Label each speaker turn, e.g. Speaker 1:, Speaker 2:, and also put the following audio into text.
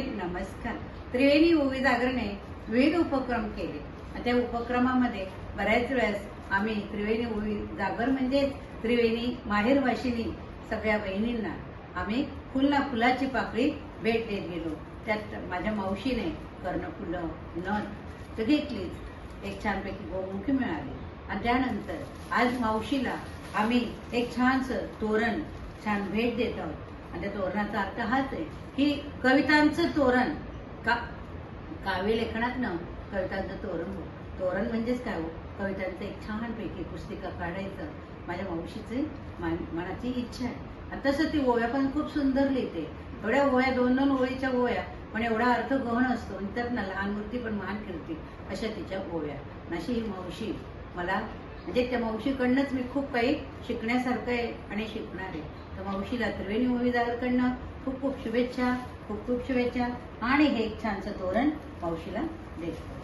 Speaker 1: नमस्कार. त्रिवेणी ओवी जागरणे विविध उपक्रम केले. त्या उपक्रमामध्ये बऱ्याच वेळेस आम्ही त्रिवेणी ओवी जागर म्हणजे त्रिवेणी माहेरवाशिनी सगळ्या बहिणींना आम्ही फुलाची पाकळी भेट देत गेलो. त्यात माझ्या मावशीने कर्णफुलं नथ घेतलीच, एक छानपैकी गोमुखी मिळाली. आणि त्यानंतर आज मावशीला आम्ही एक छानसं तोरण छान भेट देत आहोत. आणि त्या तोरणाचा अर्थ हाच आहे की कवितांचं तोरण. काव्य लेखनातनं कवितांचं तोरण हो. तोरण म्हणजेच काय हो, कवितांचं एक छानपैकी पुस्तिका काढायचं माझ्या मावशीची मनाची इच्छा आहे. आणि तसं ती ओव्या पण खूप सुंदर लिहिते. एवढ्या ओव्या 2-2 ओळीच्या ओव्या, पण एवढा अर्थ गहन असतो. आणि त्यात ना लहान मूर्ती पण महान कीर्ती अशा तिच्या ओव्या. अशी ही मावशी मला म्हणजे त्या मावशीकडनंच मी खूप काही शिकण्यासारखं आहे आणि शिकणार आहे. तर मावशीला त्रिवेणी ओवी जागरकडनं खूप खूप शुभेच्छा, खूप खूप शुभेच्छा. आणि हे एक छानसं तोरण मावशीला देतो.